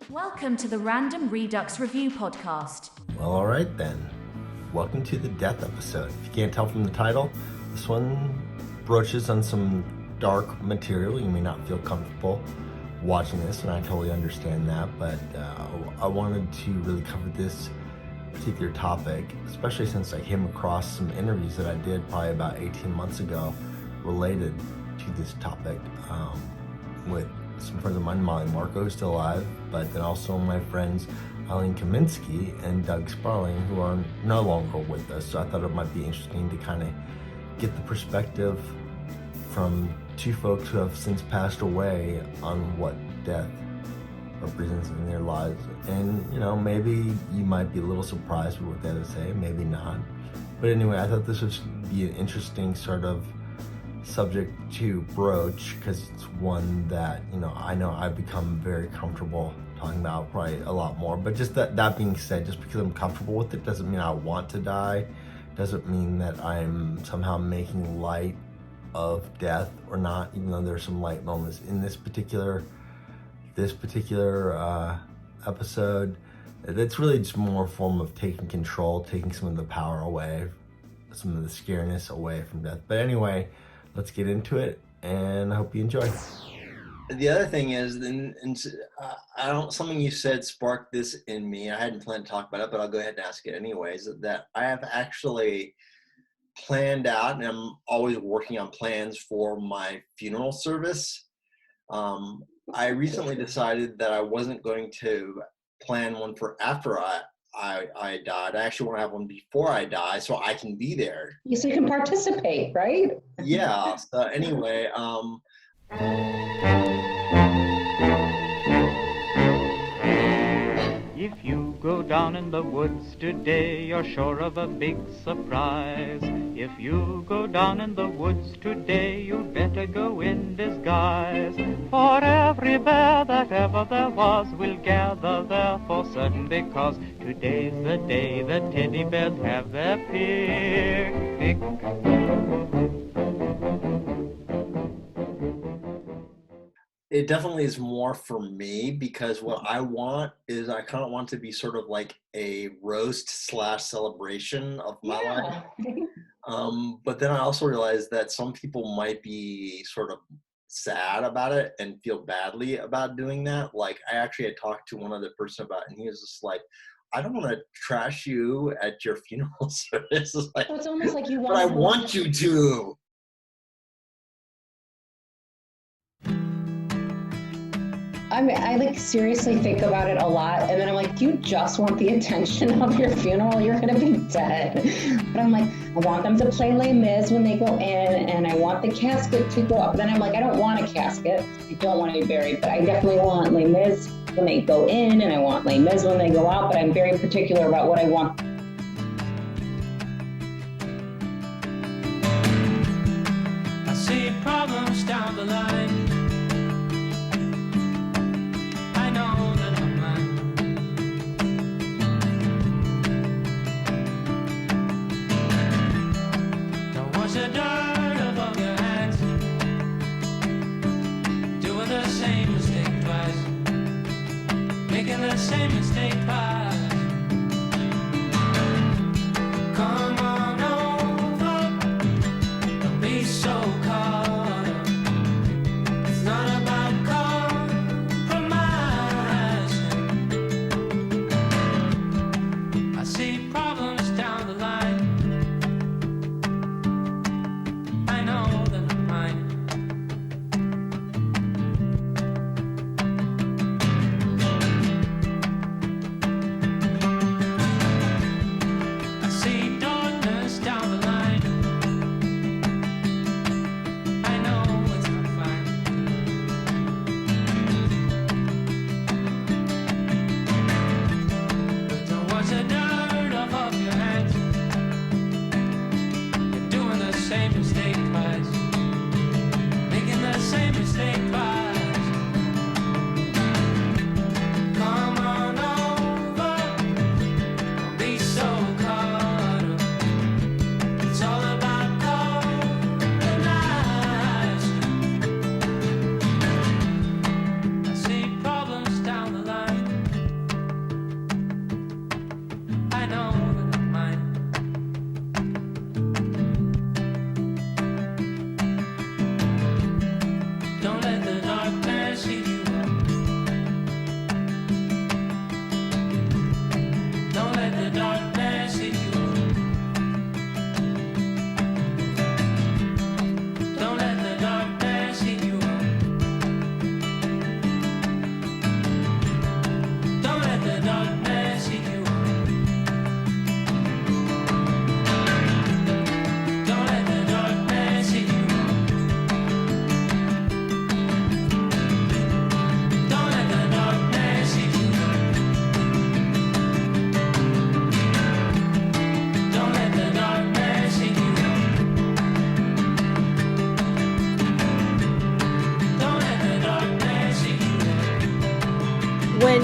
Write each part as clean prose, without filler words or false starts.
Welcome to the Random Redux Review Podcast. Well, all right then. Welcome to the death episode. If you can't tell from the title, this one broaches on some dark material. You may not feel comfortable watching this, and I totally understand that, but I wanted to really cover this particular topic, especially since I came across some interviews that I did probably about 18 months ago related to this topic with some friends of mine, Molly and Marco, who's still alive, but then also my friends Ilene Kaminsky and Doug Sparling, who are no longer with us. So I thought it might be interesting to kind of get the perspective from two folks who have since passed away on what death represents in their lives. And, you know, maybe you might be a little surprised with what they have to say, maybe not. But anyway, I thought this would be an interesting sort of subject to broach, because it's one that, you know I've become very comfortable talking about probably a lot more. But just that being said, just because I'm comfortable with it doesn't mean I want to die, doesn't mean that I'm somehow making light of death or not, even though there's some light moments in this particular episode. It's really just more a form of taking control, taking some of the power away, some of the scariness away from death. But anyway, let's get into it, and I hope you enjoy. The other thing is, something you said sparked this in me. I hadn't planned to talk about it, but I'll go ahead and ask it anyways, that I have actually planned out, and I'm always working on plans for my funeral service. I recently decided that I wasn't going to plan one for after I died. I actually want to have one before I die so I can be there. So you can participate, right? Yeah. So anyway, if you go down in the woods today, you're sure of a big surprise. If you go down in the woods today, you'd better go in disguise. For every bear that ever there was will gather there for certain, because today's the day the teddy bears have their picnic. it definitely is more for me, because what I want is I kind of want to be sort of like a roast / celebration of my life. But then I also realized that some people might be sort of sad about it and feel badly about doing that. Like, I actually had talked to one other person about it, and he was just like, I don't want to trash you at your funeral service. It's like, So it's almost like you want. but I want you to. I like seriously think about it a lot, and then I'm like, you just want the attention of your funeral, you're gonna be dead. But I'm like, I want them to play Les Mis when they go in, and I want the casket to go up. But then I'm like, I don't want a casket, I don't want to be buried, but I definitely want Les Mis when they go in, and I want Les Mis when they go out, but I'm very particular about what I want. I see problems down the line. The dirt above your hands, doing the same mistake twice, making the same mistake twice. Come on over, don't be so caught up. It's not about compromising. I see problems down the line.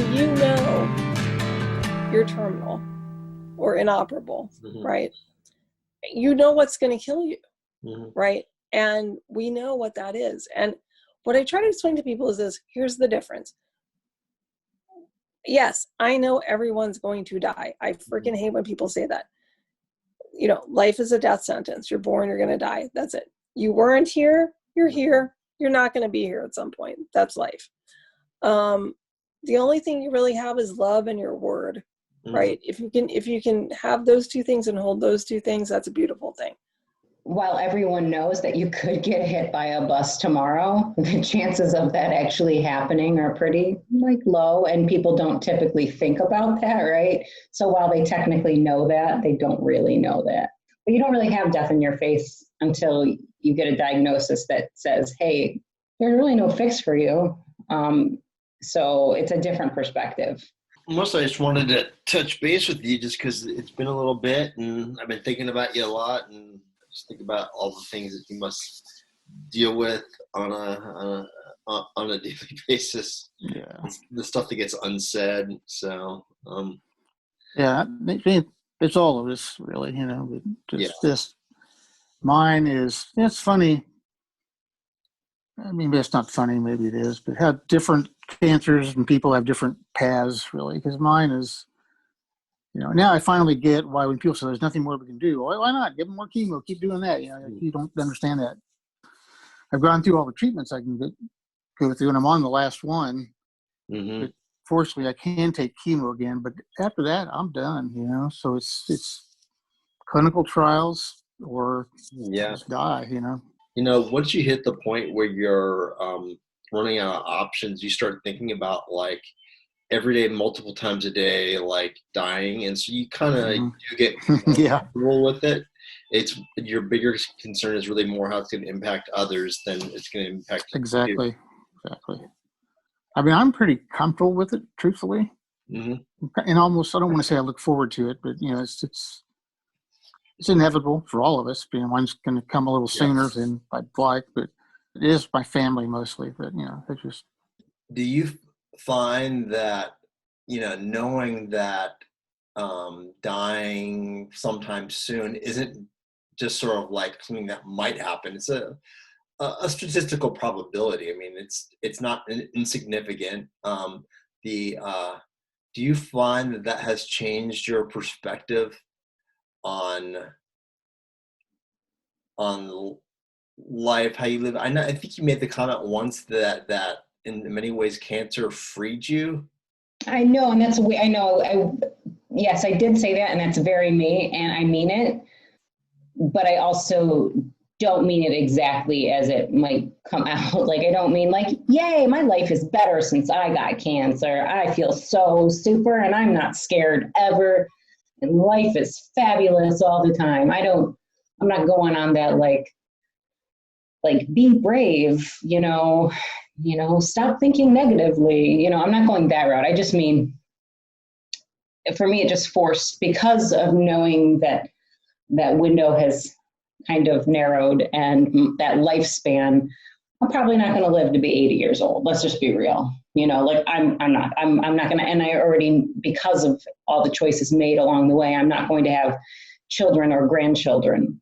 when you know you're terminal or inoperable, right? You know what's going to kill you, right? And we know what that is. And what I try to explain to people is this: here's the difference. Yes, I know everyone's going to die. I freaking hate when people say that. You know, life is a death sentence. You're born, you're going to die. That's it. You weren't here, you're here. You're not going to be here at some point. That's life. The only thing you really have is love and your word, right? If you can have those two things and hold those two things, that's a beautiful thing. While everyone knows that you could get hit by a bus tomorrow, the chances of that actually happening are pretty low, and people don't typically think about that, right? So while they technically know that, they don't really know that. But you don't really have death in your face until you get a diagnosis that says, hey, there's really no fix for you. So it's a different perspective. Mostly I just wanted to touch base with you just because it's been a little bit and I've been thinking about you a lot, and just think about all the things that you must deal with on a daily basis. Yeah. The stuff that gets unsaid. So, yeah, it's all of us really, just mine is, it's funny. I mean, it's not funny, maybe it is, but how different cancers and people have different paths, really, because mine is, now I finally get why when people say there's nothing more we can do, why not? Give them more chemo, keep doing that. You don't understand that. I've gone through all the treatments I can go through, and I'm on the last one. But fortunately, I can take chemo again, but after that, I'm done, so it's clinical trials or just die, Once you hit the point where you're running out of options, you start thinking about every day, multiple times a day, dying. And so you kind of you get comfortable with it. It's your bigger concern is really more how it's going to impact others than it's going to impact Exactly. I mean, I'm pretty comfortable with it, truthfully. And almost, I don't want to say I look forward to it, but it's inevitable for all of us. Mine's going to come a little sooner than I'd like, but it is my family mostly. But it's just. Do you find that knowing that dying sometime soon isn't just sort of something that might happen? It's a statistical probability. I mean, it's not insignificant. Do you find that has changed your perspective on life, how you live? I think you made the comment once that in many ways cancer freed you. I know, and that's I know. Yes, I did say that, and that's very me, and I mean it. But I also don't mean it exactly as it might come out. I don't mean yay, my life is better since I got cancer. I feel so super, and I'm not scared ever, and life is fabulous all the time. I'm not going on that be brave, stop thinking negatively. I'm not going that route. I just mean, for me, it just forced, because of knowing that window has kind of narrowed and that lifespan, I'm probably not going to live to be 80 years old. Let's just be real. I'm not going to, and I already, because of all the choices made along the way, I'm not going to have children or grandchildren.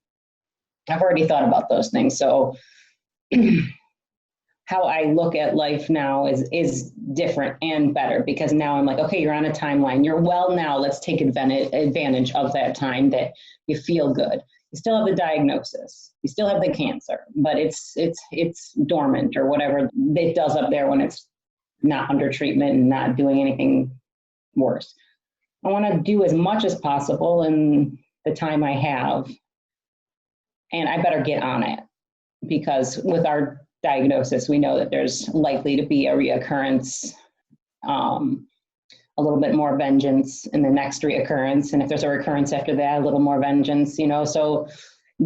I've already thought about those things. So how I look at life now is different and better, because now I'm okay, you're on a timeline. You're well now. Let's take advantage of that time that you feel good. You still have the diagnosis. You still have the cancer, but it's dormant or whatever it does up there when it's not under treatment and not doing anything worse. I want to do as much as possible in the time I have, and I better get on it, because with our diagnosis, we know that there's likely to be a reoccurrence, a little bit more vengeance in the next reoccurrence. And if there's a recurrence after that, a little more vengeance, so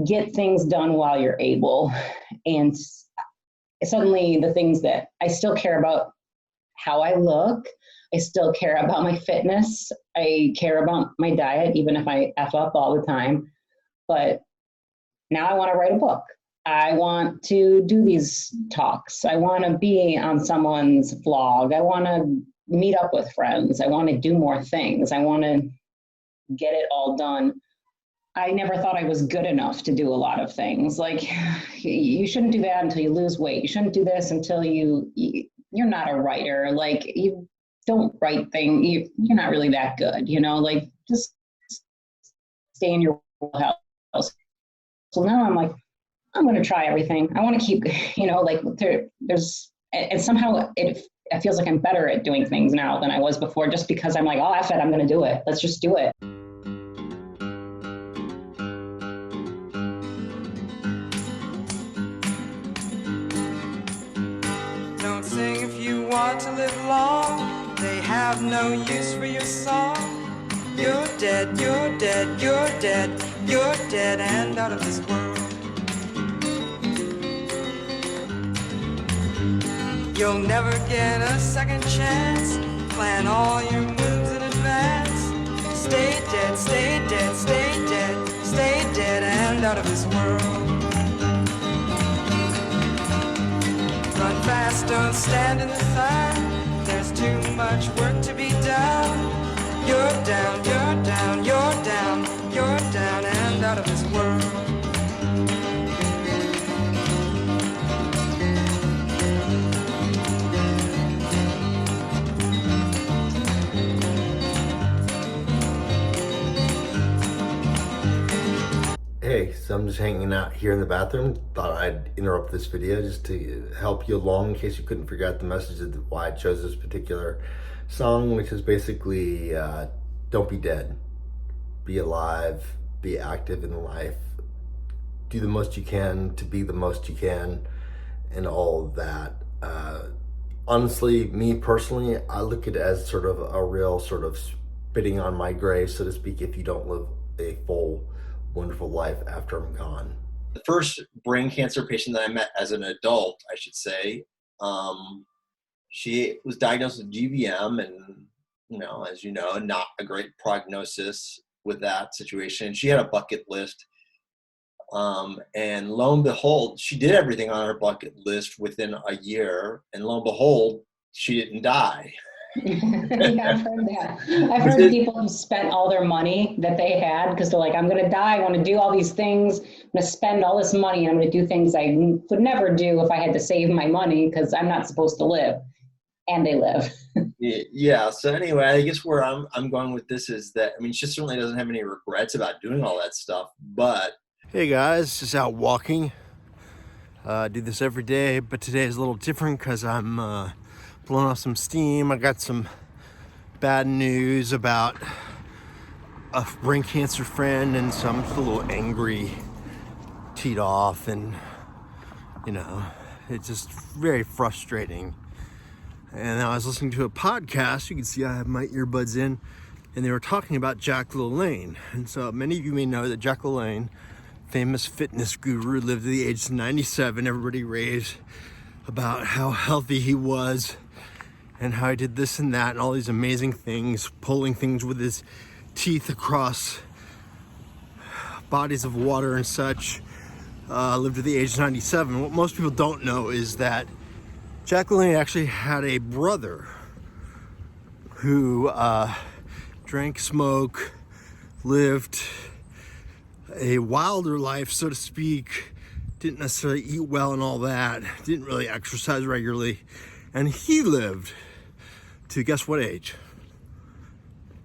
get things done while you're able. And suddenly the things that I still care about, how I look, I still care about my fitness. I care about my diet, even if I F up all the time. But now I want to write a book. I want to do these talks. I want to be on someone's vlog. I want to meet up with friends. I want to do more things. I want to get it all done. I never thought I was good enough to do a lot of things. Like, you shouldn't do that until you lose weight. You shouldn't do this until you're not a writer. Like, you don't write things. You're not really that good, like, just stay in your house. So now I'm like, I'm going to try everything. I want to keep, like there's, and somehow it feels like I'm better at doing things now than I was before, just because I'm like, oh, F it, I'm going to do it. Let's just do it. Don't sing if you want to live long. They have no use for your song. You're dead, you're dead, you're dead, you're dead and out of this world. You'll never get a second chance. Plan all your moves in advance. Stay dead, stay dead, stay dead, stay dead and out of this world. Run fast, don't stand in the sun. There's too much work to be done. You're down, you're down, you're down, you're down and out of this world. Hey, so I'm just hanging out here in the bathroom. Thought I'd interrupt this video just to help you along in case you couldn't figure out the message of why I chose this particular song, which is basically don't be dead. Be alive, be active in life, do the most you can to be the most you can, and all of that. Honestly, me personally, I look at it as sort of a real sort of spitting on my grave, so to speak, if you don't live a full, wonderful life after I'm gone. The first brain cancer patient that I met as an adult, I should say, she was diagnosed with GBM, and as you know, not a great prognosis with that situation. She had a bucket list, and lo and behold, she did everything on her bucket list within a year, and lo and behold, she didn't die. Yeah, I've heard that. I've heard people who spent all their money that they had because they're like, I'm going to die. I want to do all these things. I'm going to spend all this money and I'm going to do things I would never do if I had to save my money because I'm not supposed to live. And they live. Yeah. So anyway, I guess where I'm going with this is that, she certainly doesn't have any regrets about doing all that stuff, but. Hey guys, just out walking. Do this every day, but today is a little different because I'm blowing off some steam. I got some bad news about a brain cancer friend, and so I'm just a little angry, teed off, and it's just very frustrating. And I was listening to a podcast. You can see I have my earbuds in, and they were talking about Jack LaLanne. And so many of you may know that Jack LaLanne, famous fitness guru, lived to the age of 97. Everybody raved about how healthy he was and how he did this and that and all these amazing things, pulling things with his teeth across bodies of water and such. Lived to the age of 97. What most people don't know is that Jack LaLanne actually had a brother who drank, smoked, lived a wilder life, so to speak, didn't necessarily eat well and all that, didn't really exercise regularly, and he lived to guess what age?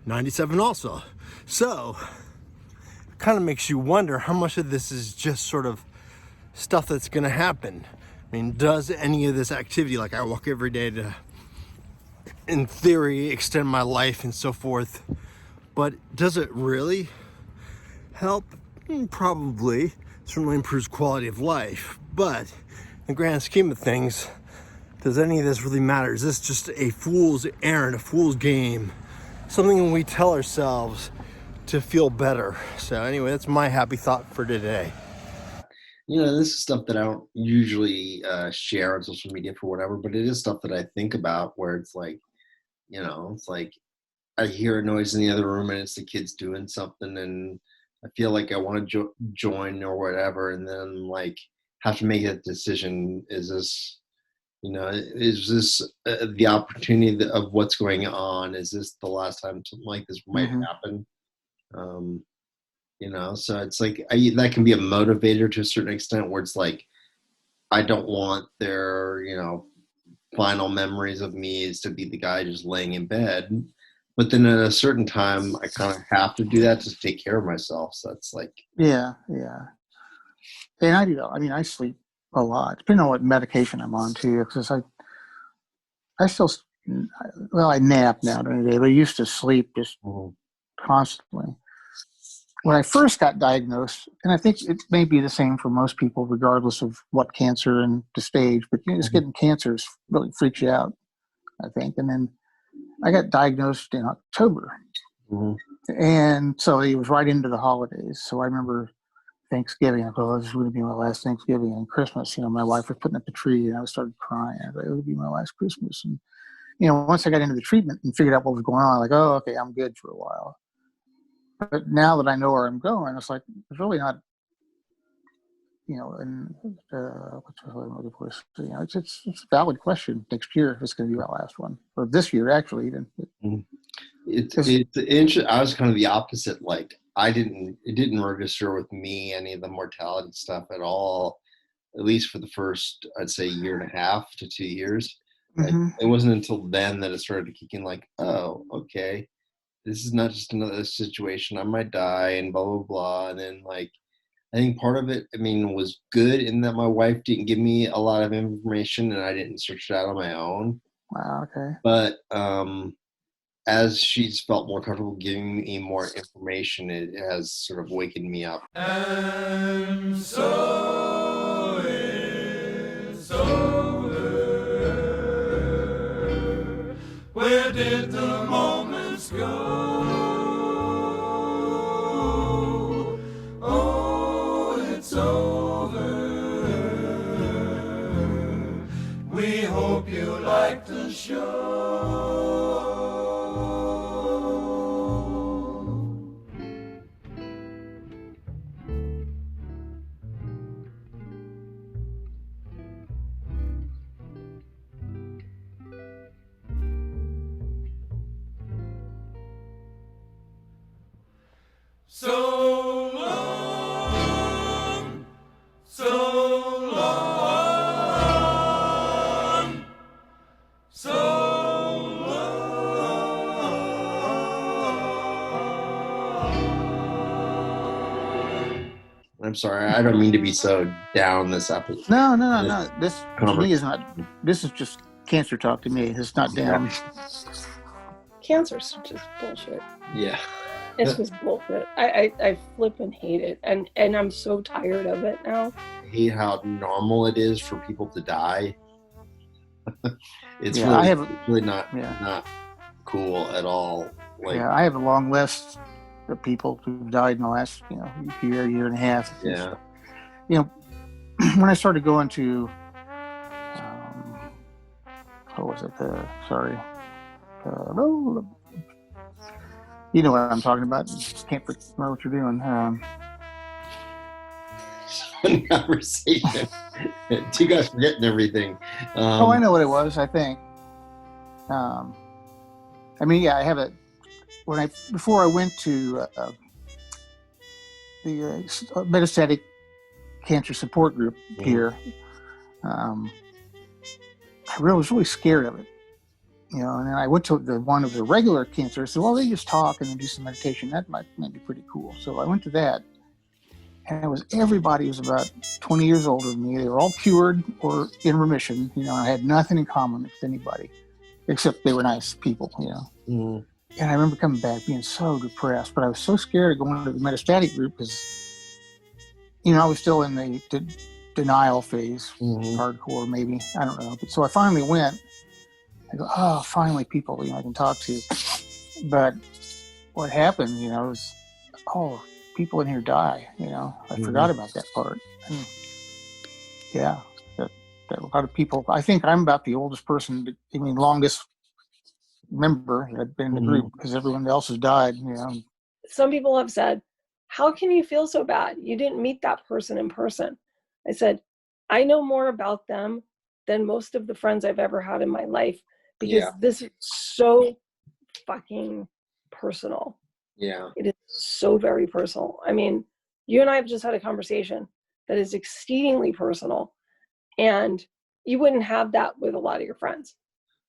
97 also. So it kind of makes you wonder how much of this is just sort of stuff that's going to happen. Does any of this activity, like I walk every day to, in theory, extend my life and so forth, but does it really help? Probably. Certainly improves quality of life, but in the grand scheme of things, does any of this really matter? Is this just a fool's errand, a fool's game? Something we tell ourselves to feel better. So anyway, that's my happy thought for today. This is stuff that I don't usually share on social media for whatever, but it is stuff that I think about where it's like, it's like I hear a noise in the other room and it's the kids doing something and I feel like I want to join or whatever. And then like have to make a decision. Is this Is this the opportunity of what's going on? Is this the last time something like this might happen? So it's like that can be a motivator to a certain extent, where it's like, I don't want their, final memories of me is to be the guy just laying in bed. But then at a certain time, I kind of have to do that to take care of myself. So it's like, yeah. And I do that. I mean, I sleep a lot, depending on what medication I'm on too, because I still, well, I nap now during the day, but I used to sleep just constantly. When I first got diagnosed, and I think it may be the same for most people, regardless of what cancer and the stage, but just getting cancer really freaks you out, I think. And then I got diagnosed in October. And so it was right into the holidays. So I remember Thanksgiving. I thought, this is going to be my last Thanksgiving, and Christmas. My wife was putting up the tree, and I started crying. I thought, it would be my last Christmas. And, once I got into the treatment and figured out what was going on, like, oh, okay, I'm good for a while. But now that I know where I'm going, it's like, it's really not, and what's the other mother voice? It's a valid question. Next year, it's going to be my last one, or this year, actually, even. It's interesting. I was kind of the opposite. Like, it didn't register with me any of the mortality stuff at all, at least for the first, I'd say, 1.5 to 2 years. It wasn't until then that it started to kick in, like, oh, okay, this is not just another situation. I might die and blah, blah, blah. And then, like, I think part of it, was good in that my wife didn't give me a lot of information and I didn't search it out on my own. Wow, okay. But as she's felt more comfortable giving me more information, it has sort of wakened me up. And so it's over. Where did the moments go? Oh, it's over. We hope you liked the show. So long, so long, so long. I'm sorry, I don't mean to be so down this episode. No. This to me is not. This is just cancer talk to me. It's not down. Cancer's just bullshit. Yeah. It's just bullshit. I flip and hate it, and I'm so tired of it now. I hate how normal it is for people to die. It's really not cool at all. Like, I have a long list of people who've died in the last year and a half. Yeah. When I started going to what was it? You know what I'm talking about. Just can't remember what you're doing. Conversation. You guys forgetting everything. I know what it was. I think. I have it. Before I went to the metastatic cancer support group here, I was really scared of it. And then I went to one of the regular cancers. So, well, they just talk and then do some meditation. That might be pretty cool. So I went to that, and everybody was about 20 years older than me. They were all cured or in remission. I had nothing in common with anybody, except they were nice people. And I remember coming back being so depressed, but I was so scared of going to the metastatic group because, I was still in the denial phase, hardcore maybe. I don't know. But so I finally went. I go, oh, finally people, I can talk to. But what happened, is, people in here die, I forgot about that part. And that a lot of people, I think I'm about the oldest person, longest member that had been in the group because everyone else has died, Some people have said, how can you feel so bad? You didn't meet that person in person. I said, I know more about them than most of the friends I've ever had in my life, because this is so fucking personal. Yeah. It is so very personal. I mean, you and I have just had a conversation that is exceedingly personal, and you wouldn't have that with a lot of your friends.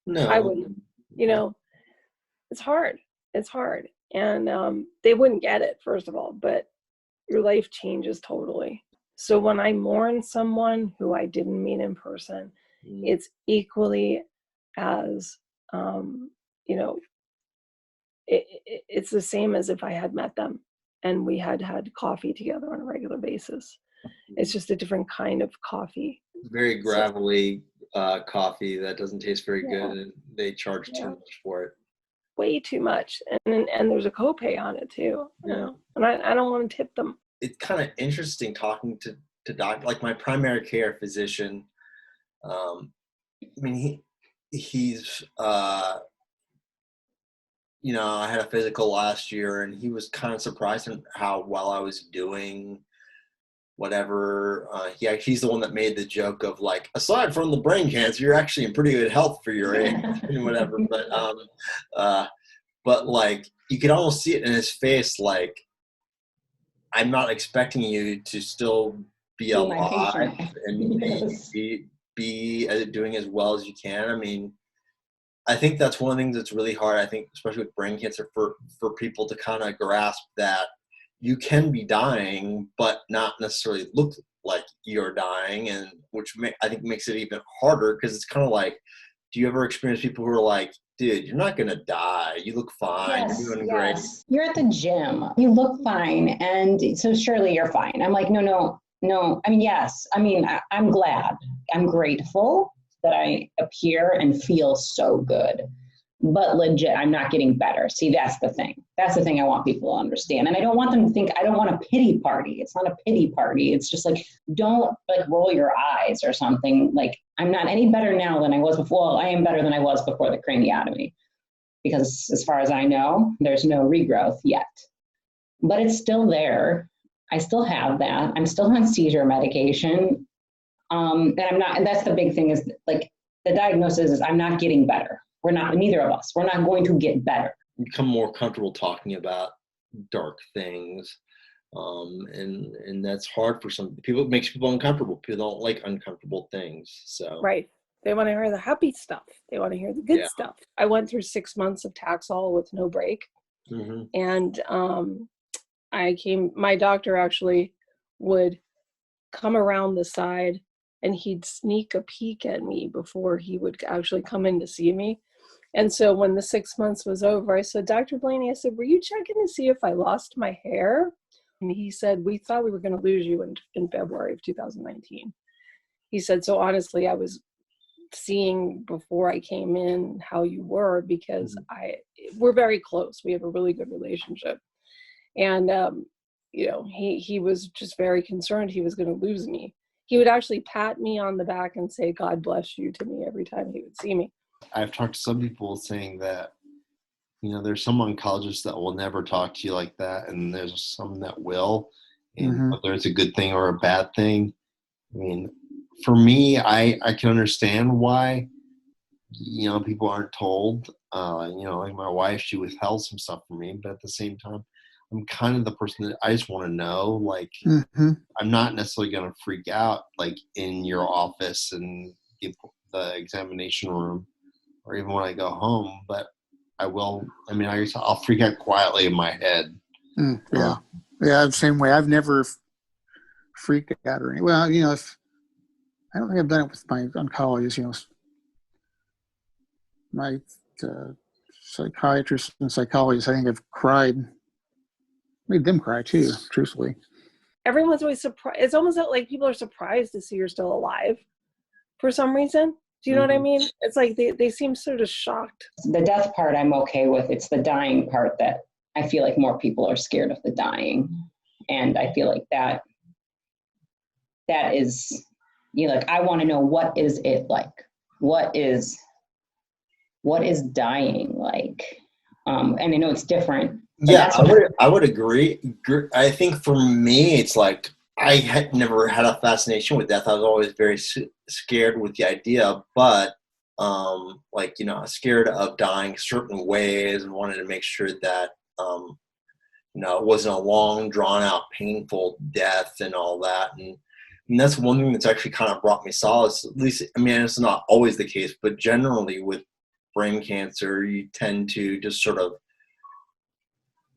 No. I wouldn't. You know, it's hard. It's hard. And they wouldn't get it, first of all, but your life changes totally. So when I mourn someone who I didn't meet in person, it's equally as, you know, it's the same as if I had met them and we had had coffee together on a regular basis. It's just a different kind of coffee. Very gravelly coffee that doesn't taste very good, and they charge too much for it. Way too much, and there's a copay on it too. You know? And I don't want to tip them. It's kind of interesting talking to doctors, like my primary care physician. I mean, he's you know, I had a physical last year, and he was kind of surprised at how well I was doing. Whatever. He's the one that made the joke of like, aside from the brain cancer, you're actually in pretty good health for your age and whatever. But like, you could almost see it in his face. Like, I'm not expecting you to still be alive and be doing as well as you can. I mean, I think that's one of the things that's really hard. I think, especially with brain cancer, for people to kind of grasp that you can be dying, but not necessarily look like you're dying, and which I think makes it even harder, because it's kind of like, do you ever experience people who are like, dude, you're not going to die. You look fine. You're doing great. You're at the gym. You look fine. And so surely you're fine. I'm like, no. I mean, yes. I mean, I'm glad. I'm grateful that I appear and feel so good. But legit, I'm not getting better. See, that's the thing. That's the thing I want people to understand. And I don't want them to think, I don't want a pity party. It's not a pity party. It's just like, don't like roll your eyes or something. Like, I'm not any better now than I was before. Well, I am better than I was before the craniotomy, because as far as I know, there's no regrowth yet. But it's still there. I still have that. I'm still on seizure medication. And I'm not, and that's the big thing, is like the diagnosis is I'm not getting better. We're not, neither of us, we're not going to get better. Become more comfortable talking about dark things. And that's hard for some people. It makes people uncomfortable. People don't like uncomfortable things. So right. They want to hear the happy stuff. They want to hear the good stuff. I went through 6 months of Taxol with no break. Mm-hmm. And my doctor actually would come around the side and he'd sneak a peek at me before he would actually come in to see me. And so when the 6 months was over, I said, Dr. Blaney, I said, were you checking to see if I lost my hair? And he said, we thought we were going to lose you in February of 2019. He said, so honestly, I was seeing before I came in how you were, because we're very close. We have a really good relationship. And, you know, he was just very concerned he was going to lose me. He would actually pat me on the back and say, God bless you to me every time he would see me. I've talked to some people saying that, you know, there's some oncologists that will never talk to you like that, and there's some that will, and whether it's a good thing or a bad thing. I mean, for me, I can understand why, you know, people aren't told. You know, like my wife, she withheld some stuff from me, but at the same time, I'm kind of the person that I just want to know, like, I'm not necessarily going to freak out, like, in your office and give the examination room, or even when I go home, but I will. I mean, I'll freak out quietly in my head. Yeah, the same way. I've never freaked out or anything. Well, you know, I don't think I've done it with my oncologist. You know, my psychiatrist and psychologist, I think I've cried, made them cry too, truthfully. Everyone's always surprised. It's almost like people are surprised to see you're still alive for some reason. Do you know what I mean? It's like they seem sort of shocked. The death part I'm okay with. It's the dying part that I feel like more people are scared of, the dying. And I feel like that is, you know, like, I want to know, what is it like? What is dying like? And I know it's different. Yeah, I would agree. I think for me, it's like, I had never had a fascination with death. I was always very scared with the idea, but like, you know, scared of dying certain ways and wanted to make sure that, you know, it wasn't a long, drawn out, painful death and all that. And that's one thing that's actually kind of brought me solace, at least, I mean, it's not always the case, but generally with brain cancer, you tend to just sort of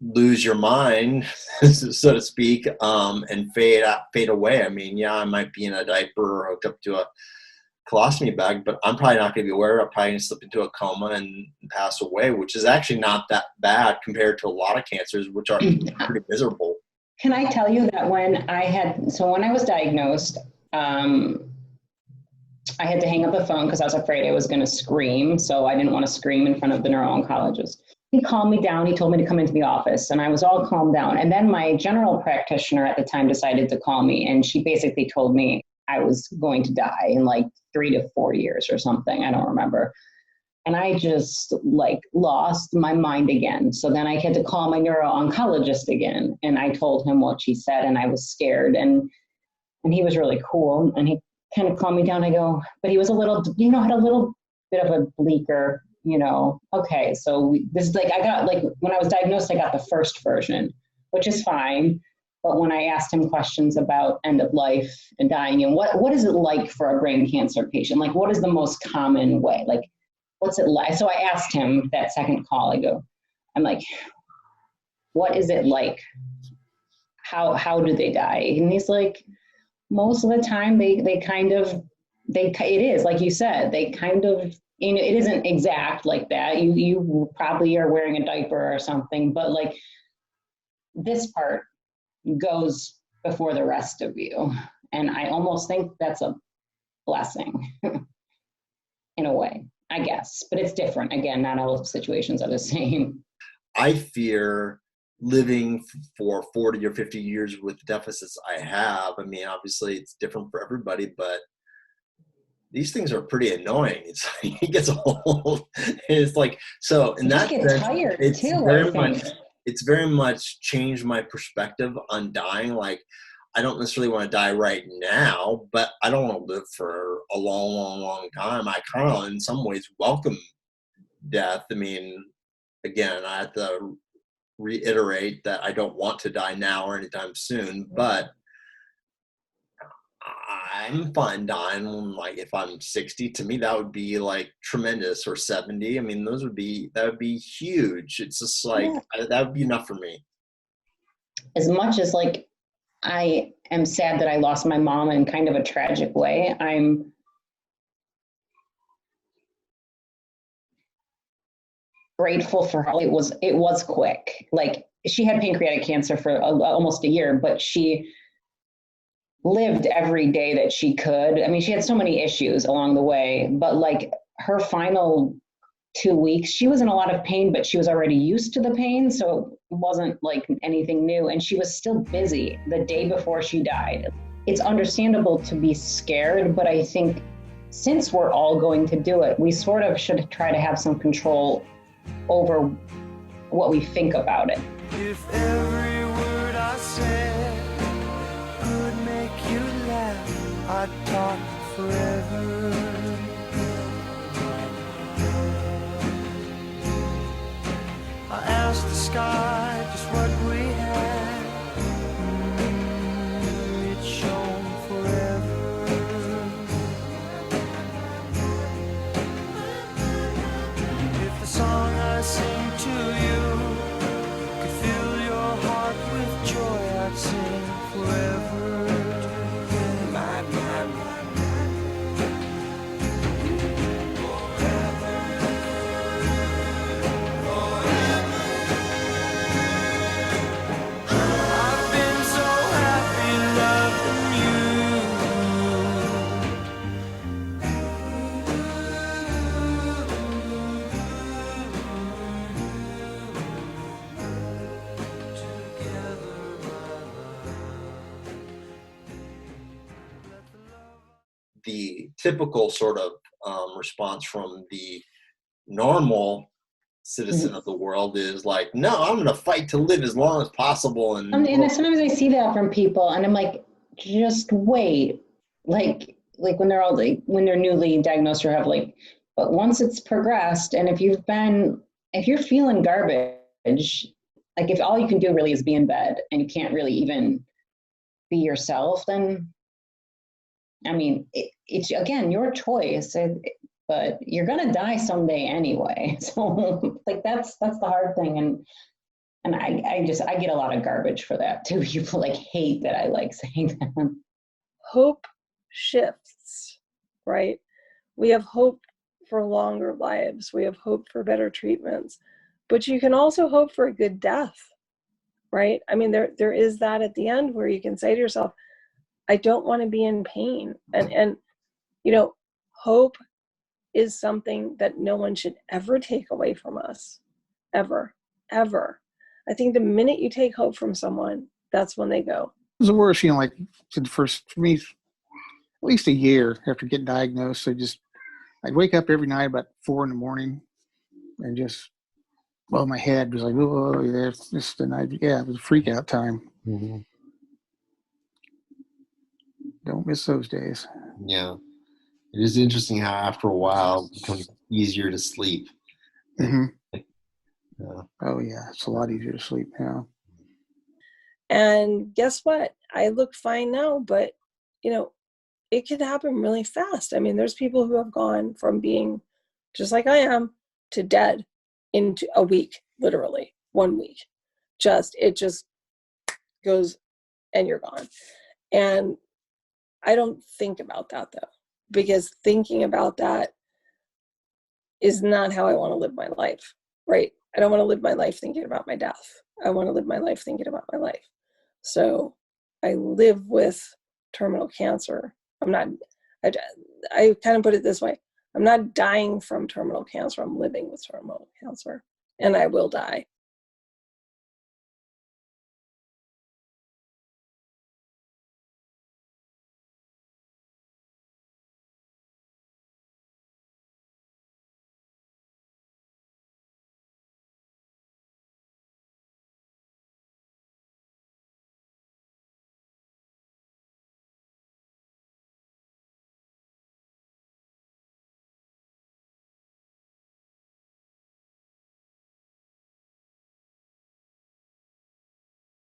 lose your mind, so to speak, and fade away. I mean, yeah, I might be in a diaper or hooked up to a colostomy bag, but I'm probably not going to be aware. I'm probably going to slip into a coma and pass away, which is actually not that bad compared to a lot of cancers, which are pretty miserable. Can I tell you that when I was diagnosed, I had to hang up the phone because I was afraid I was going to scream. So I didn't want to scream in front of the neuro-oncologist. He calmed me down. He told me to come into the office, and I was all calmed down. And then my general practitioner at the time decided to call me, and she basically told me I was going to die in like 3 to 4 years or something. I don't remember. And I just like lost my mind again. So then I had to call my neuro-oncologist again. And I told him what she said, and I was scared. And he was really cool. And he kind of calmed me down. I go, but he was a little, you know, had a little bit of a bleaker, you know, okay. So this is like, I got like, when I was diagnosed, I got the first version, which is fine. But when I asked him questions about end of life and dying, and what is it like for a brain cancer patient? Like, what is the most common way? Like, what's it like? So I asked him that second call, I'm like, what is it like? How do they die? And he's like, most of the time it is, like you said, they kind of, you know, it isn't exact like that. You probably are wearing a diaper or something, but like this part goes before the rest of you. And I almost think that's a blessing in a way, I guess, but it's different. Again, not all situations are the same. I fear living for 40 or 50 years with the deficits I have. I mean, obviously it's different for everybody, but these things are pretty annoying. It's like, it gets old. It's like, so in that get sense, tired it's too, very much changed my perspective on dying. Like, I don't necessarily want to die right now, but I don't want to live for a long, long, long time. I kind of, in some ways, welcome death. I mean, again, I have to reiterate that I don't want to die now or anytime soon, but I'm fine dying when, like, if I'm 60, to me, that would be like tremendous, or 70. I mean, that would be huge. It's just like, that would be enough for me. As much as like, I am sad that I lost my mom in kind of a tragic way, I'm grateful for her. It was quick. Like, she had pancreatic cancer for almost a year, but she lived every day that she could. I mean, she had so many issues along the way, but like her final 2 weeks, she was in a lot of pain, but she was already used to the pain. So it wasn't like anything new. And she was still busy the day before she died. It's understandable to be scared, but I think since we're all going to do it, we sort of should try to have some control over what we think about it. If every word I said could make you laugh, I'd talk forever. I asked the sky just what we had. It shone forever. If the song I sing to you could fill your heart with joy, I'd sing forever. I've been so happy loving The typical sort of response from the normal citizen of the world is like, no, I'm going to fight to live as long as possible. And sometimes I see that from people, and I'm like, just wait. Like when they're all like, when they're newly diagnosed or have like, but once it's progressed, and if you're feeling garbage, like if all you can do really is be in bed and you can't really even be yourself, then I mean, it's again your choice, but you're gonna die someday anyway. So like that's the hard thing, and I get a lot of garbage for that too. People like hate that I like saying that. Hope shifts, right? We have hope for longer lives. We have hope for better treatments, but you can also hope for a good death, right? I mean, there is that at the end where you can say to yourself, I don't want to be in pain. And you know, hope is something that no one should ever take away from us. Ever. Ever. I think the minute you take hope from someone, that's when they go. It was the worst, like for me, at least a year after getting diagnosed. I'd wake up every night about 4 a.m. and just, my head was like, oh, yeah, it's the night. Yeah, it was a freak out time. Mm-hmm. Don't miss those days. Yeah. It is interesting how after a while it becomes easier to sleep. Mm-hmm. Yeah. Oh, yeah. It's a lot easier to sleep now. And guess what? I look fine now, but, it can happen really fast. I mean, there's people who have gone from being just like I am to dead into a week, literally 1 week. It just goes and you're gone. And I don't think about that though, because thinking about that is not how I want to live my life, right? I don't want to live my life thinking about my death. I want to live my life thinking about my life. So I live with terminal cancer. I kind of put it this way. I'm not dying from terminal cancer. I'm living with terminal cancer, and I will die.